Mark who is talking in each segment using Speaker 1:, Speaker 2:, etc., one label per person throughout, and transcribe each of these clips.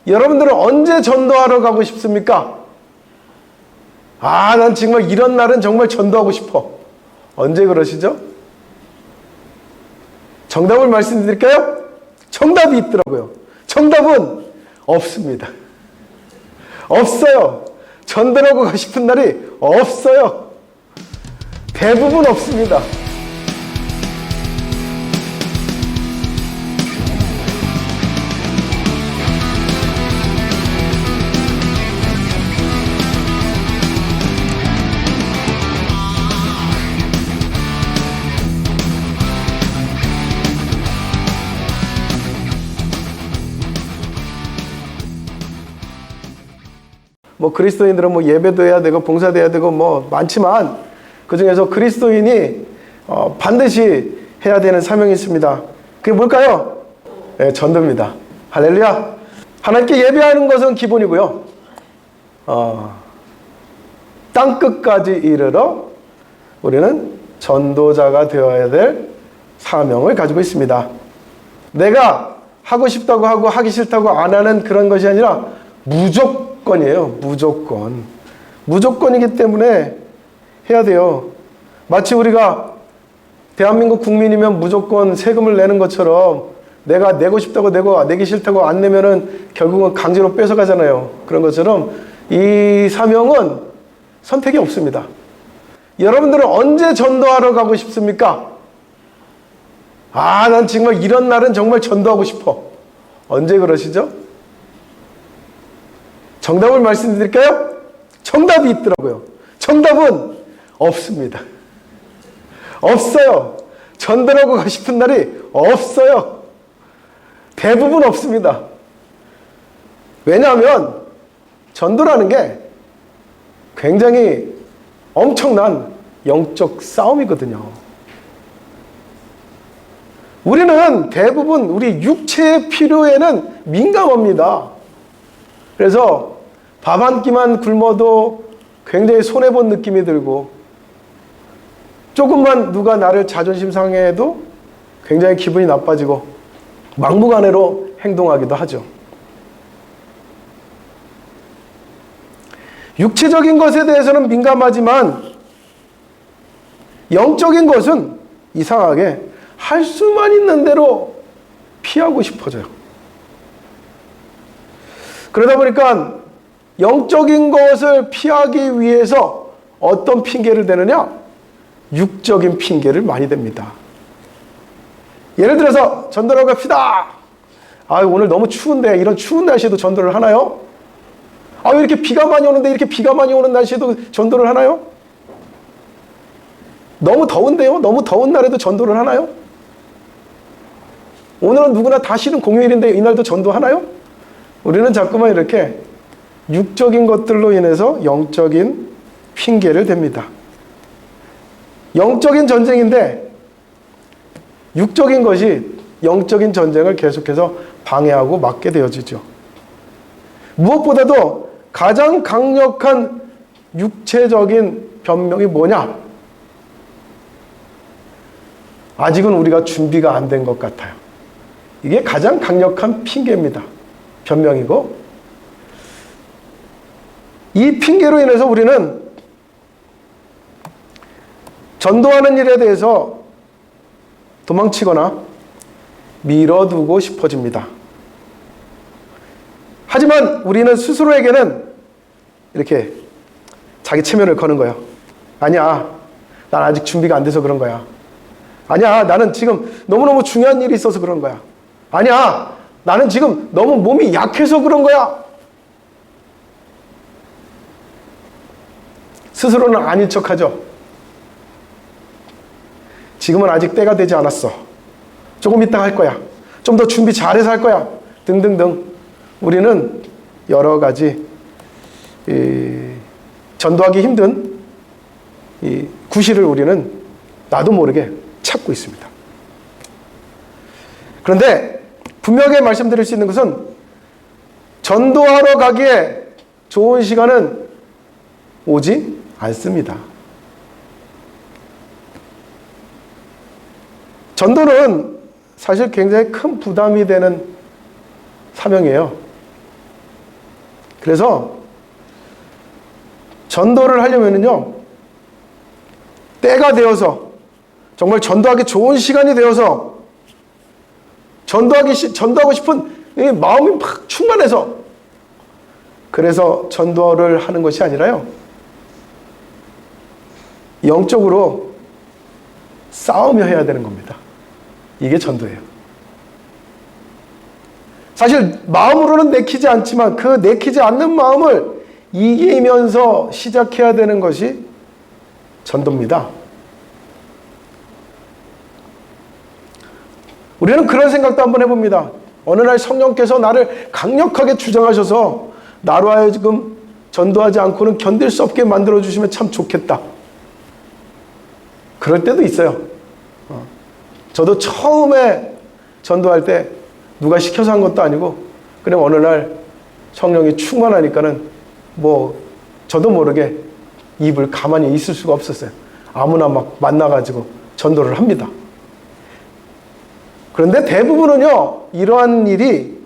Speaker 1: 여러분들은 언제 전도하러 가고 싶습니까? 난 정말 이런 날은 정말 전도하고 싶어. 언제 그러시죠? 정답을 말씀드릴까요? 정답이 있더라고요. 정답은 없습니다. 없어요. 전도하고 가고 싶은 날이 없어요. 대부분 없습니다. 그리스도인들은 예배도 해야 되고 봉사도 해야 되고 많지만 그 중에서 그리스도인이 반드시 해야 되는 사명이 있습니다. 그게 뭘까요? 네, 전도입니다. 할렐루야. 하나님께 예배하는 것은 기본이고요. 땅끝까지 이르러 우리는 전도자가 되어야 될 사명을 가지고 있습니다. 내가 하고 싶다고 하고 하기 싫다고 안 하는 그런 것이 아니라 무조건이에요. 무조건. 무조건이기 때문에 해야 돼요. 마치 우리가 대한민국 국민이면 무조건 세금을 내는 것처럼 내가 내고 싶다고 내고 내기 싫다고 안 내면은 결국은 강제로 뺏어가잖아요. 그런 것처럼 이 사명은 선택이 없습니다. 여러분들은 언제 전도하러 가고 싶습니까? 난 정말 이런 날은 정말 전도하고 싶어. 언제 그러시죠? 정답을 말씀드릴까요? 정답이 있더라고요. 정답은 없습니다. 없어요. 전도하고 가고 싶은 날이 없어요. 대부분 없습니다. 왜냐하면 전도라는 게 굉장히 엄청난 영적 싸움이거든요. 우리는 대부분 우리 육체의 필요에는 민감합니다. 그래서 밥 한 끼만 굶어도 굉장히 손해본 느낌이 들고 조금만 누가 나를 자존심 상해해도 굉장히 기분이 나빠지고 막무가내로 행동하기도 하죠. 육체적인 것에 대해서는 민감하지만 영적인 것은 이상하게 할 수만 있는 대로 피하고 싶어져요. 그러다 보니까 영적인 것을 피하기 위해서 어떤 핑계를 대느냐? 육적인 핑계를 많이 댑니다. 예를 들어서 전도를 갑시다. 오늘 너무 추운데 이런 추운 날씨에도 전도를 하나요? 왜 이렇게 비가 많이 오는데 이렇게 비가 많이 오는 날씨에도 전도를 하나요? 너무 더운데요? 너무 더운 날에도 전도를 하나요? 오늘은 누구나 다 쉬는 공휴일인데 이날도 전도하나요? 우리는 자꾸만 이렇게 육적인 것들로 인해서 영적인 핑계를 댑니다. 영적인 전쟁인데 육적인 것이 영적인 전쟁을 계속해서 방해하고 막게 되어지죠. 무엇보다도 가장 강력한 육체적인 변명이 뭐냐? 아직은 우리가 준비가 안 된 것 같아요. 이게 가장 강력한 핑계입니다. 변명이고, 이 핑계로 인해서 우리는 전도하는 일에 대해서 도망치거나 미뤄두고 싶어집니다. 하지만 우리는 스스로에게는 이렇게 자기 체면을 거는 거예요. 아니야, 난 아직 준비가 안 돼서 그런 거야. 아니야, 나는 지금 너무너무 중요한 일이 있어서 그런 거야. 아니야, 나는 지금 너무 몸이 약해서 그런 거야. 스스로는 아닌 척하죠. 지금은 아직 때가 되지 않았어. 조금 이따가 할 거야. 좀 더 준비 잘해서 할 거야. 등등등. 우리는 여러 가지 전도하기 힘든 이 구실을 우리는 나도 모르게 찾고 있습니다. 그런데 분명하게 말씀드릴 수 있는 것은 전도하러 가기에 좋은 시간은 오지 않습니다. 전도는 사실 굉장히 큰 부담이 되는 사명이에요. 그래서 전도를 하려면요, 때가 되어서, 정말 전도하기 좋은 시간이 되어서, 전도하고 싶은 마음이 막 충만해서, 그래서 전도를 하는 것이 아니라요, 영적으로 싸우며 해야 되는 겁니다. 이게 전도예요. 사실 마음으로는 내키지 않지만 그 내키지 않는 마음을 이기면서 시작해야 되는 것이 전도입니다. 우리는 그런 생각도 한번 해봅니다. 어느 날 성령께서 나를 강력하게 주장하셔서 나로 하여금 전도하지 않고는 견딜 수 없게 만들어주시면 참 좋겠다. 그럴 때도 있어요. 저도 처음에 전도할 때 누가 시켜서 한 것도 아니고 그냥 어느 날 성령이 충만하니까는 저도 모르게 입을 가만히 있을 수가 없었어요. 아무나 막 만나가지고 전도를 합니다. 그런데 대부분은요, 이러한 일이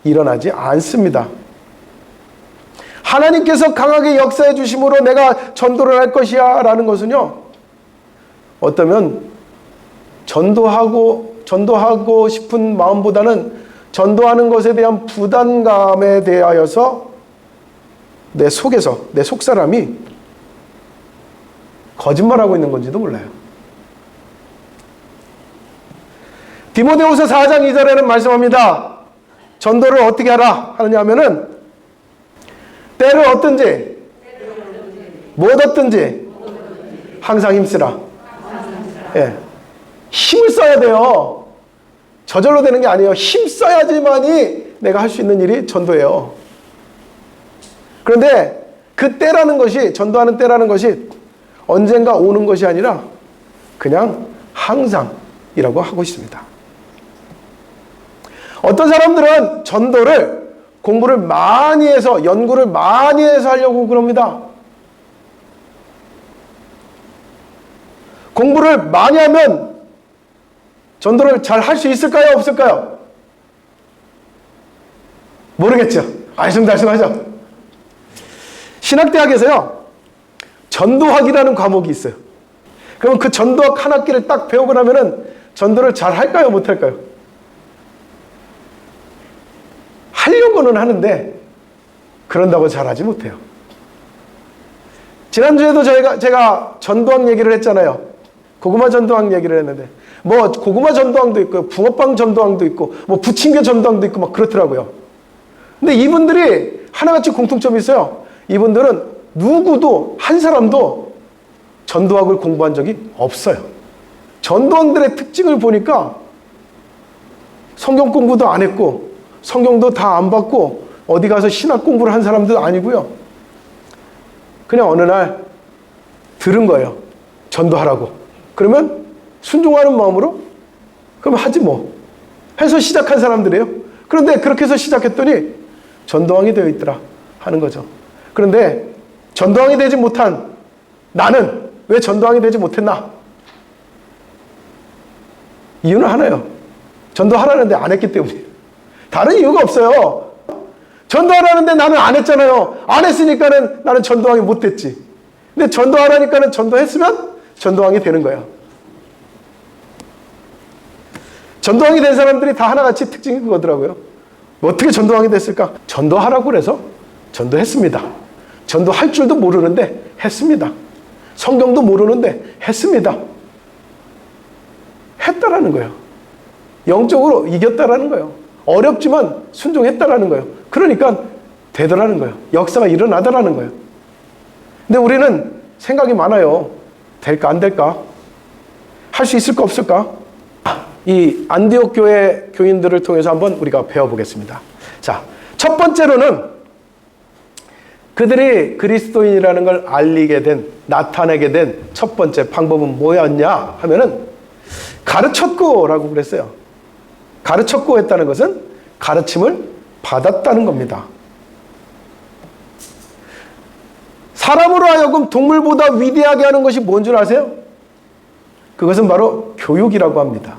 Speaker 1: 일어나지 않습니다. 하나님께서 강하게 역사해 주심으로 내가 전도를 할 것이야 라는 것은요, 어쩌면 전도하고 싶은 마음보다는 전도하는 것에 대한 부담감에 대하여서 내 속에서, 내 속사람이 거짓말하고 있는 건지도 몰라요. 디모데후서 4장 2절에는 말씀합니다. 전도를 어떻게 하라 하느냐 하면은 때를 얻든지 못 얻든지 항상 힘쓰라. 예. 힘을 써야 돼요. 저절로 되는 게 아니에요. 힘 써야지만이 내가 할 수 있는 일이 전도예요. 그런데 그 때라는 것이, 전도하는 때라는 것이 언젠가 오는 것이 아니라 그냥 항상이라고 하고 있습니다. 어떤 사람들은 전도를 공부를 많이 해서, 연구를 많이 해서 하려고 그럽니다. 공부를 많이 하면 전도를 잘 할 수 있을까요? 없을까요? 모르겠죠. 알쏭달쏭하죠. 신학대학에서요, 전도학이라는 과목이 있어요. 그러면 그 전도학 한 학기를 딱 배우고 나면은 전도를 잘 할까요? 못 할까요? 하려고는 하는데 그런다고 잘하지 못해요. 지난주에도 제가 전도학 얘기를 했잖아요. 고구마 전도학 얘기를 했는데 고구마 전도학도 있고 붕어빵 전도학도 있고 부침개 전도학도 있고 막 그렇더라고요. 근데 이분들이 하나같이 공통점이 있어요. 이분들은 누구도 한 사람도 전도학을 공부한 적이 없어요. 전도원들의 특징을 보니까 성경 공부도 안 했고 성경도 다 안 받고 어디 가서 신학 공부를 한 사람도 아니고요. 그냥 어느 날 들은 거예요. 전도하라고. 그러면 순종하는 마음으로 그럼 하지 뭐 해서 시작한 사람들이에요. 그런데 그렇게 해서 시작했더니 전도왕이 되어 있더라 하는 거죠. 그런데 전도왕이 되지 못한 나는 왜 전도왕이 되지 못했나? 이유는 하나예요. 전도하라는데 안 했기 때문이에요. 다른 이유가 없어요. 전도하라는데 나는 안 했잖아요. 안 했으니까는 나는 전도왕이 못 됐지. 근데 전도하라니까는 전도했으면 전도왕이 되는 거예요. 전도왕이 된 사람들이 다 하나같이 특징이 그거더라고요. 어떻게 전도왕이 됐을까? 전도하라고 그래서 전도했습니다. 전도할 줄도 모르는데 했습니다. 성경도 모르는데 했습니다. 했다라는 거예요. 영적으로 이겼다라는 거예요. 어렵지만 순종했다라는 거예요. 그러니까 되더라는 거예요. 역사가 일어나더라는 거예요. 근데 우리는 생각이 많아요. 될까 안 될까? 할 수 있을까 없을까? 이 안디옥 교회 교인들을 통해서 한번 우리가 배워보겠습니다. 자, 첫 번째로는 그들이 그리스도인이라는 걸 알리게 된, 나타내게 된 첫 번째 방법은 뭐였냐 하면은 가르쳤고라고 그랬어요. 가르쳤고 했다는 것은 가르침을 받았다는 겁니다. 사람으로 하여금 동물보다 위대하게 하는 것이 뭔 줄 아세요? 그것은 바로 교육이라고 합니다.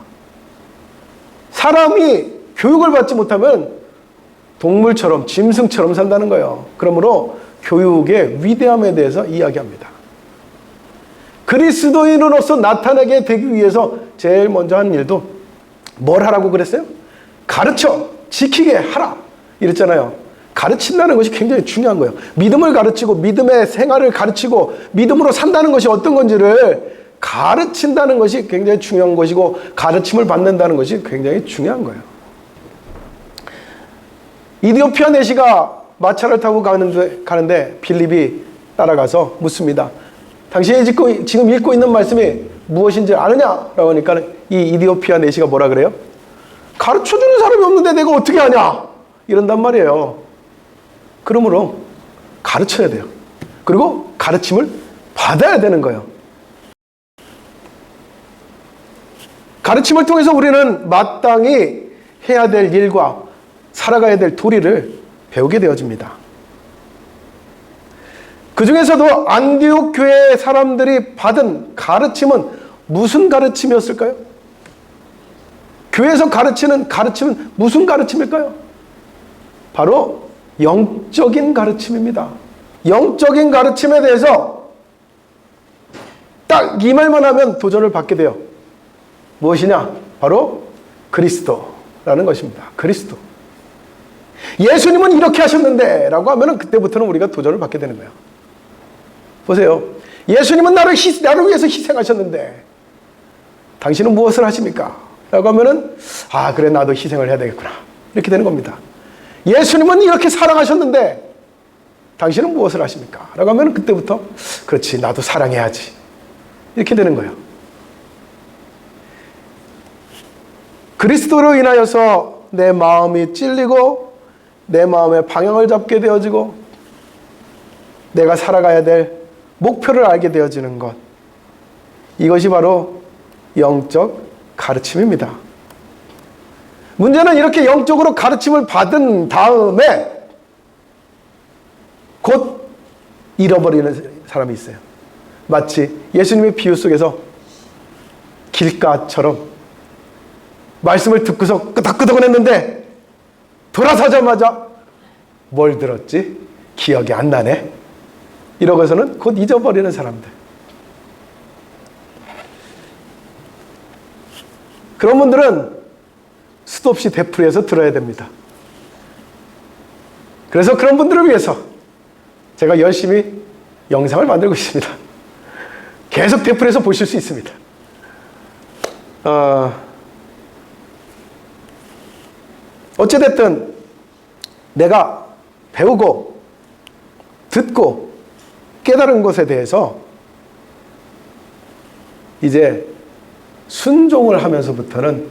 Speaker 1: 사람이 교육을 받지 못하면 동물처럼, 짐승처럼 산다는 거예요. 그러므로 교육의 위대함에 대해서 이야기합니다. 그리스도인으로서 나타나게 되기 위해서 제일 먼저 한 일도 뭘 하라고 그랬어요? 가르쳐, 지키게 하라 이랬잖아요. 가르친다는 것이 굉장히 중요한 거예요. 믿음을 가르치고 믿음의 생활을 가르치고 믿음으로 산다는 것이 어떤 건지를 가르친다는 것이 굉장히 중요한 것이고 가르침을 받는다는 것이 굉장히 중요한 거예요. 이디오피아 내시가 마차를 타고 가는데 빌립이 따라가서 묻습니다. 당신이 지금 읽고 있는 말씀이 무엇인지 아느냐? 라고 하니까 이 이디오피아 내시가 뭐라 그래요? 가르쳐주는 사람이 없는데 내가 어떻게 하냐? 이런단 말이에요. 그러므로 가르쳐야 돼요. 그리고 가르침을 받아야 되는 거예요. 가르침을 통해서 우리는 마땅히 해야 될 일과 살아가야 될 도리를 배우게 되어집니다. 그 중에서도 안디옥 교회 사람들이 받은 가르침은 무슨 가르침이었을까요? 교회에서 가르치는 가르침은 무슨 가르침일까요? 바로 영적인 가르침입니다. 영적인 가르침에 대해서 딱 이 말만 하면 도전을 받게 돼요. 무엇이냐? 바로 그리스도라는 것입니다. 그리스도. 예수님은 이렇게 하셨는데 라고 하면 그때부터는 우리가 도전을 받게 되는 거예요. 보세요. 예수님은 나를 위해서 희생하셨는데 당신은 무엇을 하십니까? 라고 하면은 그래 나도 희생을 해야 되겠구나. 이렇게 되는 겁니다. 예수님은 이렇게 사랑하셨는데 당신은 무엇을 하십니까? 라고 하면 그때부터 그렇지 나도 사랑해야지. 이렇게 되는 거예요. 그리스도로 인하여서 내 마음이 찔리고 내 마음의 방향을 잡게 되어지고 내가 살아가야 될 목표를 알게 되어지는 것. 이것이 바로 영적 가르침입니다. 문제는 이렇게 영적으로 가르침을 받은 다음에 곧 잃어버리는 사람이 있어요. 마치 예수님의 비유 속에서 길가처럼 말씀을 듣고서 끄덕끄덕은 했는데 돌아서자마자 뭘 들었지? 기억이 안 나네. 이러고서는 곧 잊어버리는 사람들. 그런 분들은 수도 없이 되풀이해서 들어야 됩니다. 그래서 그런 분들을 위해서 제가 열심히 영상을 만들고 있습니다. 계속 되풀이해서 보실 수 있습니다. 어찌됐든 내가 배우고 듣고 깨달은 것에 대해서 이제 순종을 하면서부터는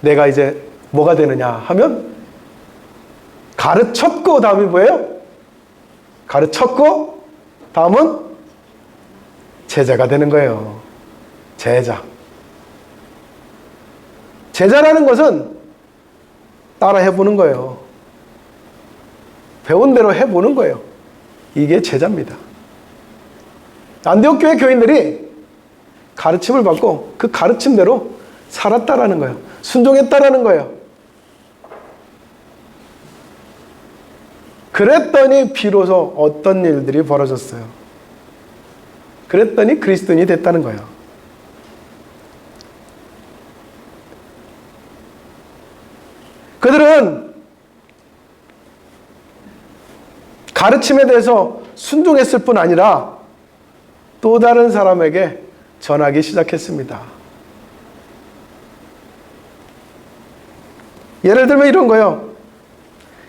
Speaker 1: 내가 이제 뭐가 되느냐 하면 가르쳤고 다음이 뭐예요? 가르쳤고 다음은 제자가 되는 거예요. 제자. 제자라는 것은 따라 해보는 거예요. 배운 대로 해보는 거예요. 이게 제자입니다. 안디옥 교회 교인들이 가르침을 받고 그 가르침대로 살았다라는 거예요. 순종했다라는 거예요. 그랬더니 비로소 어떤 일들이 벌어졌어요. 그랬더니 그리스도인이 됐다는 거예요. 그들은 가르침에 대해서 순종했을 뿐 아니라 또 다른 사람에게 전하기 시작했습니다. 예를 들면 이런 거예요.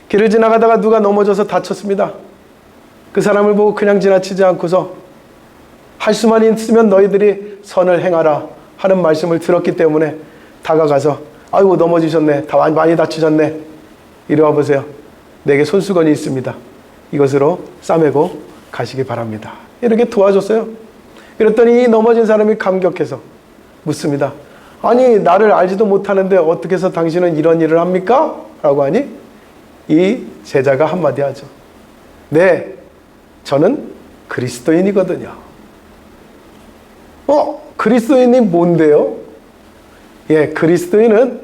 Speaker 1: 길을 지나가다가 누가 넘어져서 다쳤습니다. 그 사람을 보고 그냥 지나치지 않고서 할 수만 있으면 너희들이 선을 행하라 하는 말씀을 들었기 때문에 다가가서 아이고 넘어지셨네. 다 많이 다치셨네. 이리 와보세요. 내게 손수건이 있습니다. 이것으로 싸매고 가시기 바랍니다. 이렇게 도와줬어요. 그랬더니 이 넘어진 사람이 감격해서 묻습니다. 아니 나를 알지도 못하는데 어떻게 해서 당신은 이런 일을 합니까? 라고 하니 이 제자가 한마디 하죠. 네, 저는 그리스도인이거든요. 그리스도인이 뭔데요? 예, 그리스도인은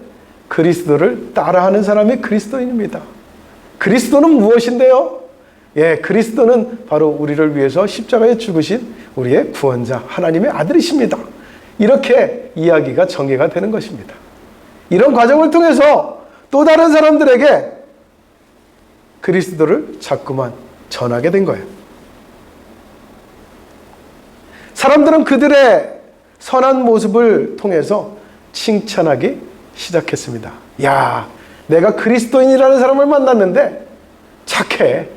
Speaker 1: 그리스도를 따라하는 사람이 그리스도인입니다. 그리스도는 무엇인데요? 그리스도는 바로 우리를 위해서 십자가에 죽으신 우리의 구원자, 하나님의 아들이십니다. 이렇게 이야기가 전개가 되는 것입니다. 이런 과정을 통해서 또 다른 사람들에게 그리스도를 자꾸만 전하게 된 거예요. 사람들은 그들의 선한 모습을 통해서 칭찬하기 시작했습니다. 야, 내가 그리스도인이라는 사람을 만났는데 착해.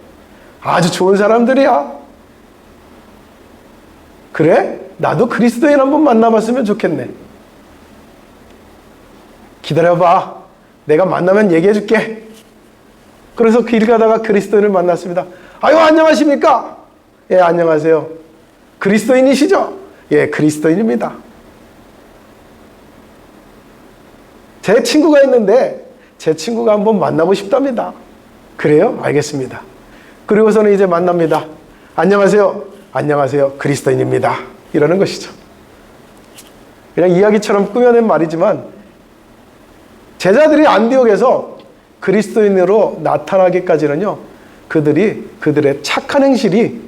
Speaker 1: 아주 좋은 사람들이야. 그래? 나도 그리스도인 한번 만나봤으면 좋겠네. 기다려봐. 내가 만나면 얘기해줄게. 그래서 길 가다가 그리스도인을 만났습니다. 아유, 안녕하십니까? 예, 안녕하세요. 그리스도인이시죠? 예, 그리스도인입니다. 제 친구가 있는데 제 친구가 한번 만나고 싶답니다. 그래요? 알겠습니다. 그리고서는 이제 만납니다. 안녕하세요. 안녕하세요. 그리스도인입니다. 이러는 것이죠. 그냥 이야기처럼 꾸며낸 말이지만 제자들이 안디옥에서 그리스도인으로 나타나기까지는요, 그들의 착한 행실이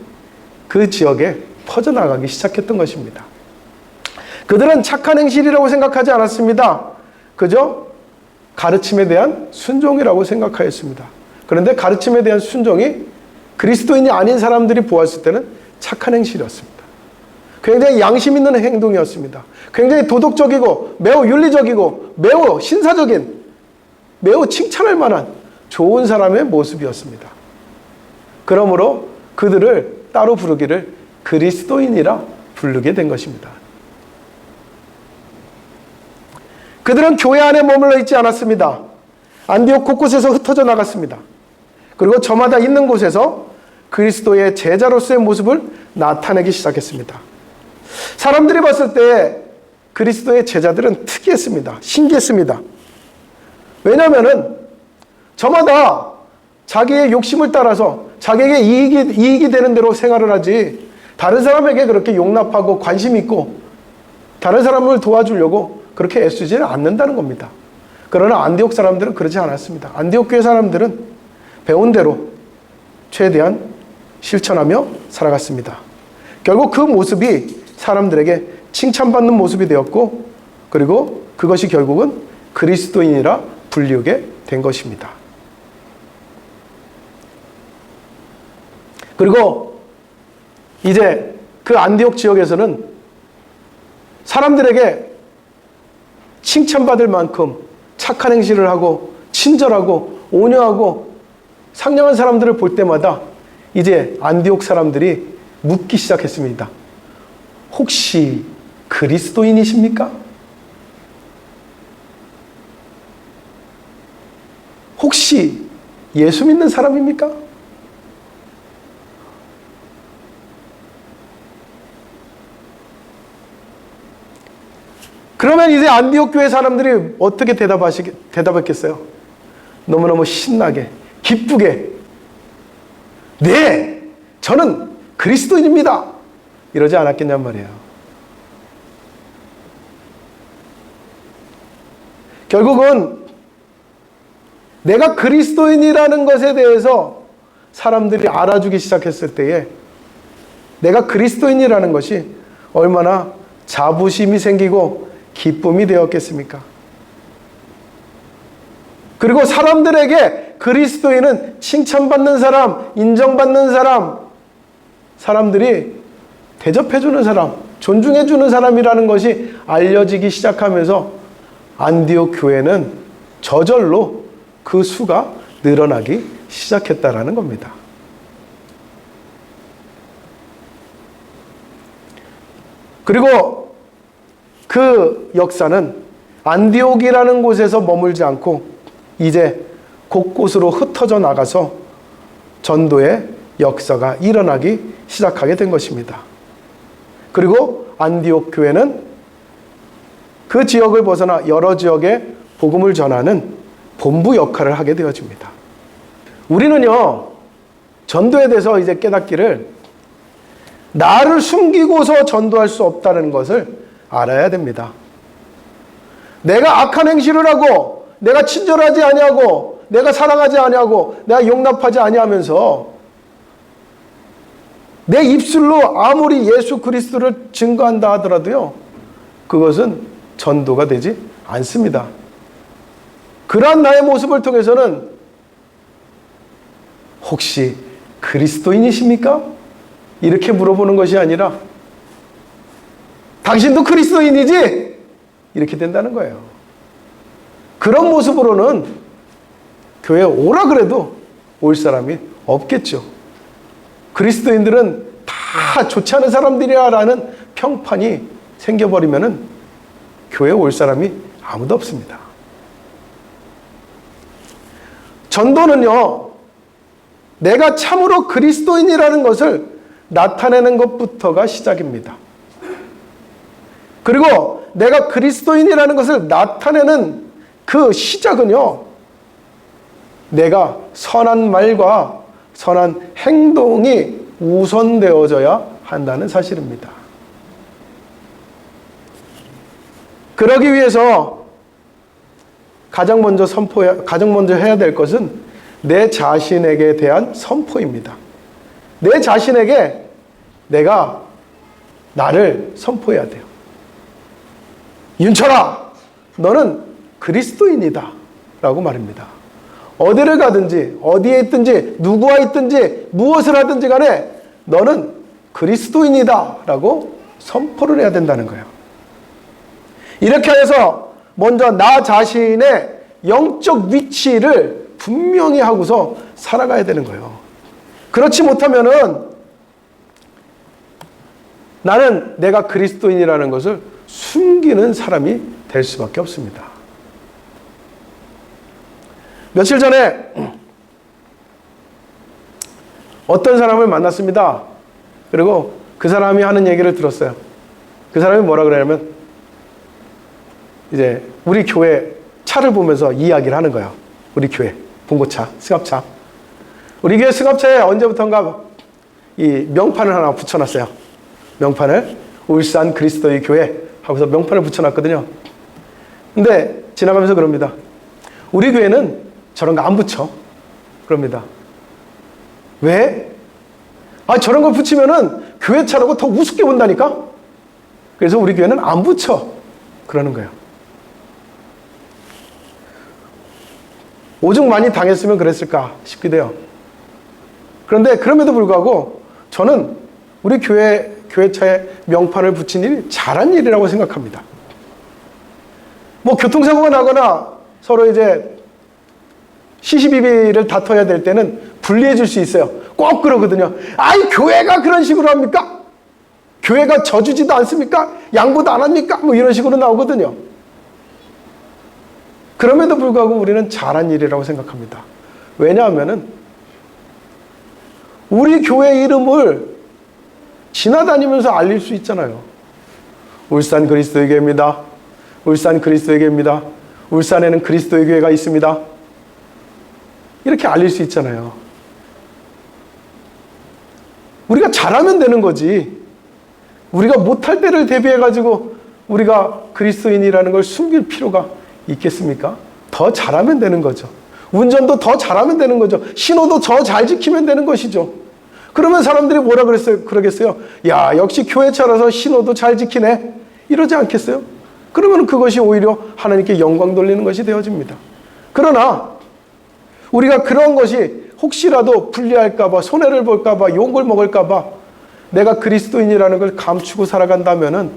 Speaker 1: 그 지역에 퍼져나가기 시작했던 것입니다. 그들은 착한 행실이라고 생각하지 않았습니다. 그저 가르침에 대한 순종이라고 생각하였습니다. 그런데 가르침에 대한 순종이 그리스도인이 아닌 사람들이 보았을 때는 착한 행실이었습니다. 굉장히 양심 있는 행동이었습니다. 굉장히 도덕적이고 매우 윤리적이고 매우 신사적인, 매우 칭찬할 만한 좋은 사람의 모습이었습니다. 그러므로 그들을 따로 부르기를 그리스도인이라 부르게 된 것입니다. 그들은 교회 안에 머물러 있지 않았습니다. 안디옥 곳곳에서 흩어져 나갔습니다. 그리고 저마다 있는 곳에서 그리스도의 제자로서의 모습을 나타내기 시작했습니다. 사람들이 봤을 때 그리스도의 제자들은 특이했습니다. 신기했습니다. 왜냐하면 저마다 자기의 욕심을 따라서 자기에게 이익이 되는 대로 생활을 하지, 다른 사람에게 그렇게 용납하고 관심 있고 다른 사람을 도와주려고 그렇게 애쓰지는 않는다는 겁니다. 그러나 안디옥 사람들은 그러지 않았습니다. 안디옥 교회 사람들은 배운 대로 최대한 실천하며 살아갔습니다. 결국 그 모습이 사람들에게 칭찬받는 모습이 되었고, 그리고 그것이 결국은 그리스도인이라 불리우게 된 것입니다. 그리고 이제 그 안디옥 지역에서는 사람들에게 칭찬받을 만큼 착한 행실을 하고 친절하고 온유하고 상냥한 사람들을 볼 때마다 이제 안디옥 사람들이 묻기 시작했습니다. 혹시 그리스도인이십니까? 혹시 예수 믿는 사람입니까? 그러면 이제 안디옥 교회 사람들이 어떻게 대답했겠어요? 너무너무 신나게, 기쁘게, 네, 저는 그리스도인입니다. 이러지 않았겠냔 말이에요. 결국은 내가 그리스도인이라는 것에 대해서 사람들이 알아주기 시작했을 때에 내가 그리스도인이라는 것이 얼마나 자부심이 생기고 기쁨이 되었겠습니까? 그리고 사람들에게 그리스도인은 칭찬받는 사람, 인정받는 사람, 사람들이 대접해주는 사람, 존중해주는 사람이라는 것이 알려지기 시작하면서 안디옥 교회는 저절로 그 수가 늘어나기 시작했다라는 겁니다. 그리고 그 역사는 안디옥이라는 곳에서 머물지 않고 이제 곳곳으로 흩어져 나가서 전도의 역사가 일어나기 시작하게 된 것입니다. 그리고 안디옥 교회는 그 지역을 벗어나 여러 지역에 복음을 전하는 본부 역할을 하게 되어집니다. 우리는요, 전도에 대해서 이제 깨닫기를 나를 숨기고서 전도할 수 없다는 것을 알아야 됩니다. 내가 악한 행실을 하고 내가 친절하지 아니하고 내가 사랑하지 아니하고 내가 용납하지 아니하면서 내 입술로 아무리 예수 그리스도를 증거한다 하더라도요, 그것은 전도가 되지 않습니다. 그러한 나의 모습을 통해서는 혹시 그리스도인이십니까? 이렇게 물어보는 것이 아니라 당신도 그리스도인이지? 이렇게 된다는 거예요. 그런 모습으로는 교회에 오라 그래도 올 사람이 없겠죠. 그리스도인들은 다 좋지 않은 사람들이야라는 평판이 생겨버리면은 교회에 올 사람이 아무도 없습니다. 전도는요, 내가 참으로 그리스도인이라는 것을 나타내는 것부터가 시작입니다. 그리고 내가 그리스도인이라는 것을 나타내는 그 시작은요, 내가 선한 말과 선한 행동이 우선되어져야 한다는 사실입니다. 그러기 위해서 가장 먼저 해야 될 것은 내 자신에게 대한 선포입니다. 내 자신에게 내가 나를 선포해야 돼요. 윤철아, 너는 그리스도인이다 라고 말입니다. 어디를 가든지 어디에 있든지 누구와 있든지 무엇을 하든지 간에 너는 그리스도인이다 라고 선포를 해야 된다는 거예요. 이렇게 해서 먼저 나 자신의 영적 위치를 분명히 하고서 살아가야 되는 거예요. 그렇지 못하면은 나는 내가 그리스도인이라는 것을 숨기는 사람이 될 수밖에 없습니다. 며칠 전에 어떤 사람을 만났습니다. 그리고 그 사람이 하는 얘기를 들었어요. 그 사람이 뭐라 그러냐면 이제 우리 교회 차를 보면서 이야기를 하는 거예요. 우리 교회 봉고차, 승합차. 우리 교회 승합차에 언제부턴가 이 명판을 하나 붙여놨어요. 명판을 울산 그리스도의 교회 하고서 명판을 붙여놨거든요. 근데 지나가면서 그럽니다. 우리 교회는 저런 거 안 붙여. 그럽니다. 왜? 아, 저런 걸 붙이면은 교회 차라고 더 우습게 본다니까? 그래서 우리 교회는 안 붙여. 그러는 거예요. 오죽 많이 당했으면 그랬을까 싶기도 해요. 그런데 그럼에도 불구하고 저는 우리 교회차에 명판을 붙인 일이 잘한 일이라고 생각합니다. 뭐 교통사고가 나거나 서로 이제 시시비비를 다퉈야 될 때는 분리해 줄 수 있어요. 꼭 그러거든요. 아이, 교회가 그런 식으로 합니까? 교회가 져주지도 않습니까? 양보도 안 합니까? 뭐 이런 식으로 나오거든요. 그럼에도 불구하고 우리는 잘한 일이라고 생각합니다. 왜냐하면은 우리 교회 이름을 지나다니면서 알릴 수 있잖아요. 울산 그리스도의 교회입니다. 울산 그리스도의 교회입니다. 울산에는 그리스도의 교회가 있습니다. 이렇게 알릴 수 있잖아요. 우리가 잘하면 되는 거지. 우리가 못할 때를 대비해가지고 우리가 그리스도인이라는 걸 숨길 필요가 있겠습니까? 더 잘하면 되는 거죠. 운전도 더 잘하면 되는 거죠. 신호도 더 잘 지키면 되는 것이죠. 그러면 사람들이 뭐라 그러겠어요? 야, 역시 교회차라서 신호도 잘 지키네. 이러지 않겠어요? 그러면 그것이 오히려 하나님께 영광 돌리는 것이 되어집니다. 그러나 우리가 그런 것이 혹시라도 불리할까봐, 손해를 볼까봐, 욕을 먹을까봐 내가 그리스도인이라는 걸 감추고 살아간다면은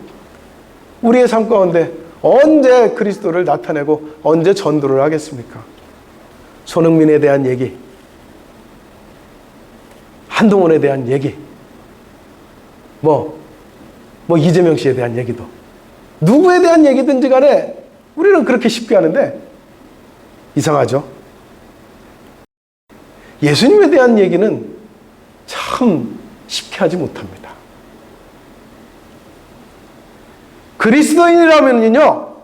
Speaker 1: 우리의 삶 가운데 언제 그리스도를 나타내고 언제 전도를 하겠습니까? 손흥민에 대한 얘기, 한동훈에 대한 얘기, 뭐 이재명 씨에 대한 얘기도, 누구에 대한 얘기든지 간에 우리는 그렇게 쉽게 하는데 이상하죠? 예수님에 대한 얘기는 참 쉽게 하지 못합니다. 그리스도인이라면요,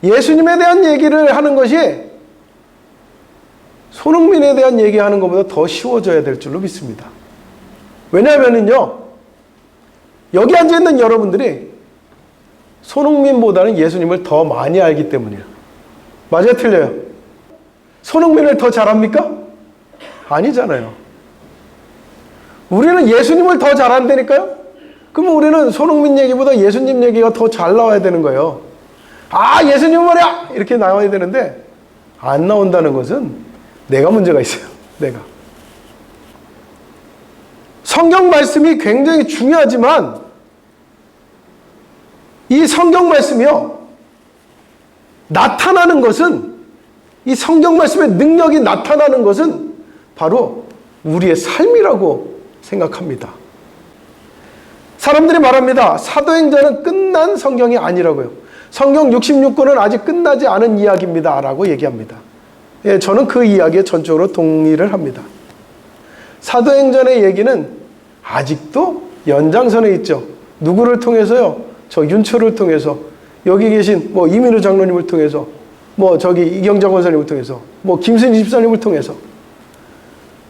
Speaker 1: 예수님에 대한 얘기를 하는 것이 손흥민에 대한 얘기하는 것보다 더 쉬워져야 될 줄로 믿습니다. 왜냐하면요, 여기 앉아있는 여러분들이 손흥민보다는 예수님을 더 많이 알기 때문이에요. 맞아요, 틀려요? 손흥민을 더 잘합니까? 아니잖아요. 우리는 예수님을 더 잘한다니까요? 그러면 우리는 손흥민 얘기보다 예수님 얘기가 더 잘 나와야 되는 거예요. 아, 예수님 말이야! 이렇게 나와야 되는데 안 나온다는 것은 내가 문제가 있어요. 내가. 성경 말씀이 굉장히 중요하지만 이 성경 말씀이요, 나타나는 것은, 이 성경 말씀의 능력이 나타나는 것은 바로 우리의 삶이라고 생각합니다. 사람들이 말합니다. 사도행전은 끝난 성경이 아니라고요. 성경 66권은 아직 끝나지 않은 이야기입니다 라고 얘기합니다. 예, 저는 그 이야기에 전적으로 동의를 합니다. 사도행전의 얘기는 아직도 연장선에 있죠. 누구를 통해서요? 저 윤초를 통해서, 여기 계신 뭐 이민우 장로님을 통해서, 뭐 저기 이경장 권사님을 통해서, 뭐 김순희 집사님을 통해서.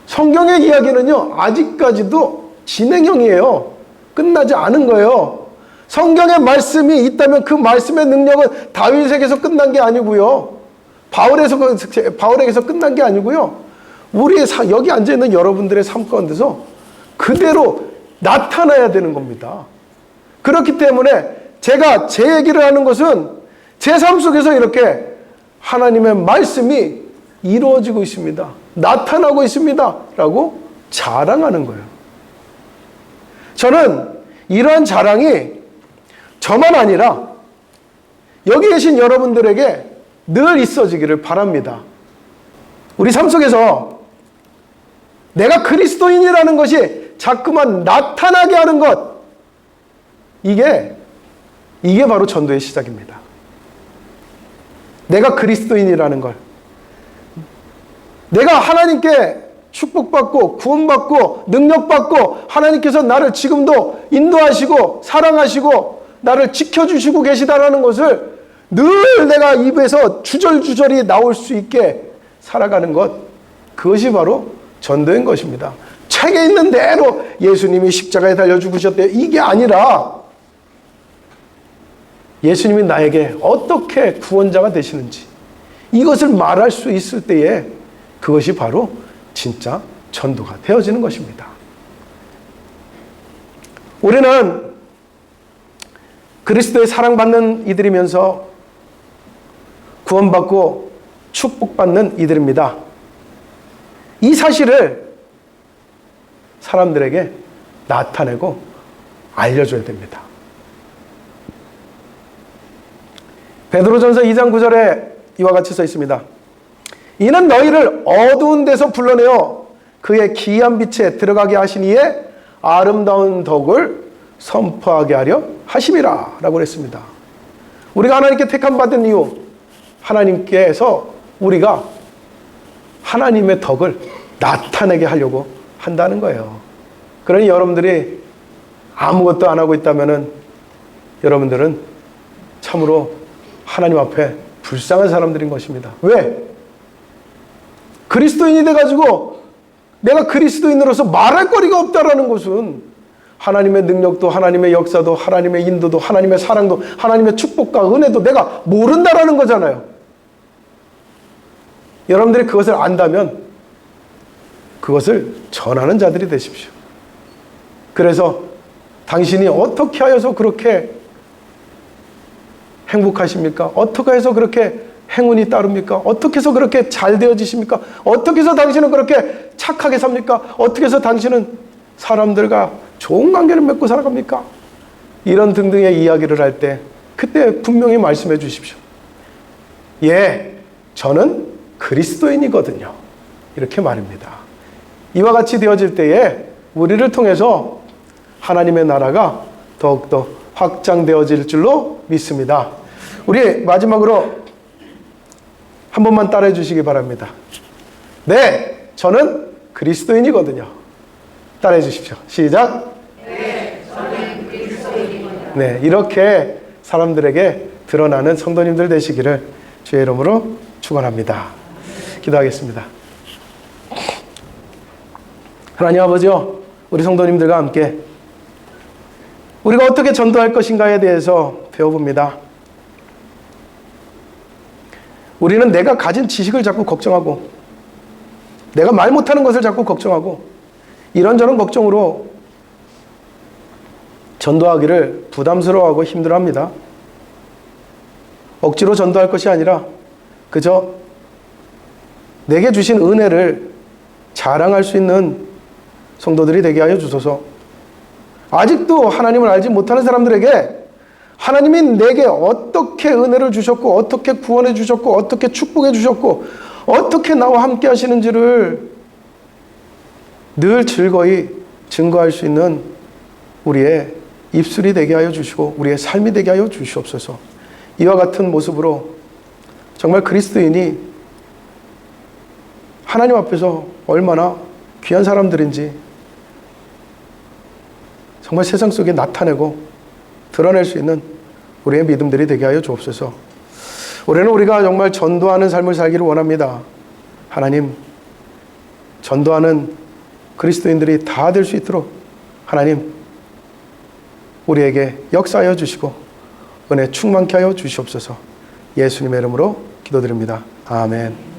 Speaker 1: 성경의 이야기는요, 아직까지도 진행형이에요. 끝나지 않은 거예요. 성경의 말씀이 있다면 그 말씀의 능력은 다윗에게서 끝난 게 아니고요. 바울에게서 끝난 게 아니고요. 우리의 여기 앉아있는 여러분들의 삶 가운데서 그대로 나타나야 되는 겁니다. 그렇기 때문에 제가 제 얘기를 하는 것은 제 삶 속에서 이렇게 하나님의 말씀이 이루어지고 있습니다. 나타나고 있습니다. 라고 자랑하는 거예요. 저는 이러한 자랑이 저만 아니라 여기 계신 여러분들에게 늘 있어지기를 바랍니다. 우리 삶 속에서 내가 그리스도인이라는 것이 자꾸만 나타나게 하는 것, 이게 바로 전도의 시작입니다. 내가 그리스도인이라는 걸, 내가 하나님께 축복받고 구원받고 능력받고 하나님께서 나를 지금도 인도하시고 사랑하시고 나를 지켜주시고 계시다라는 것을 늘 내가 입에서 주절주절이 나올 수 있게 살아가는 것, 그것이 바로 전도인 것입니다. 책에 있는 대로 예수님이 십자가에 달려 죽으셨대요. 이게 아니라 예수님이 나에게 어떻게 구원자가 되시는지 이것을 말할 수 있을 때에 그것이 바로 진짜 전도가 되어지는 것입니다. 우리는 그리스도의 사랑받는 이들이면서 구원받고 축복받는 이들입니다. 이 사실을 사람들에게 나타내고 알려줘야 됩니다. 베드로전서 2장 9절에 이와 같이 써 있습니다. 이는 너희를 어두운 데서 불러내어 그의 기이한 빛에 들어가게 하신 이의 아름다운 덕을 선포하게 하려 하심이라 라고 그랬습니다. 우리가 하나님께 택함 받은 이유, 하나님께서 우리가 하나님의 덕을 나타내게 하려고 한다는 거예요. 그러니 여러분들이 아무것도 안 하고 있다면 여러분들은 참으로 하나님 앞에 불쌍한 사람들인 것입니다. 왜? 그리스도인이 돼가지고 내가 그리스도인으로서 말할 거리가 없다라는 것은 하나님의 능력도 하나님의 역사도 하나님의 인도도 하나님의 사랑도 하나님의 축복과 은혜도 내가 모른다라는 거잖아요. 여러분들이 그것을 안다면 그것을 전하는 자들이 되십시오. 그래서 당신이 어떻게 하여서 그렇게 행복하십니까? 어떻게 해서 그렇게 행운이 따릅니까? 어떻게 해서 그렇게 잘 되어지십니까? 어떻게 해서 당신은 그렇게 착하게 삽니까? 어떻게 해서 당신은 사람들과 좋은 관계를 맺고 살아갑니까? 이런 등등의 이야기를 할 때 그때 분명히 말씀해 주십시오. 예, 저는 그리스도인이거든요. 이렇게 말입니다. 이와 같이 되어질 때에 우리를 통해서 하나님의 나라가 더욱더 확장되어질 줄로 믿습니다. 우리 마지막으로 한 번만 따라해 주시기 바랍니다. 네, 저는 그리스도인이거든요. 따라해 주십시오. 시작.
Speaker 2: 네, 저는 그리스도인입니다.
Speaker 1: 네, 이렇게 사람들에게 드러나는 성도님들 되시기를 주의 이름으로 축원합니다. 기도하겠습니다. 하나님 아버지요, 우리 성도님들과 함께 우리가 어떻게 전도할 것인가에 대해서 배워봅니다. 우리는 내가 가진 지식을 자꾸 걱정하고 내가 말 못하는 것을 자꾸 걱정하고 이런저런 걱정으로 전도하기를 부담스러워하고 힘들어합니다. 억지로 전도할 것이 아니라 그저 내게 주신 은혜를 자랑할 수 있는 성도들이 되게 하여 주소서. 아직도 하나님을 알지 못하는 사람들에게 하나님이 내게 어떻게 은혜를 주셨고 어떻게 구원해 주셨고 어떻게 축복해 주셨고 어떻게 나와 함께 하시는지를 늘 즐거이 증거할 수 있는 우리의 입술이 되게 하여 주시고 우리의 삶이 되게 하여 주시옵소서. 이와 같은 모습으로 정말 그리스도인이 하나님 앞에서 얼마나 귀한 사람들인지 정말 세상 속에 나타내고 드러낼 수 있는 우리의 믿음들이 되게 하여 주옵소서. 올해는 우리가 정말 전도하는 삶을 살기를 원합니다. 하나님, 전도하는 그리스도인들이 다 될 수 있도록 하나님 우리에게 역사하여 주시고 은혜 충만케 하여 주시옵소서. 예수님의 이름으로 기도드립니다. 아멘.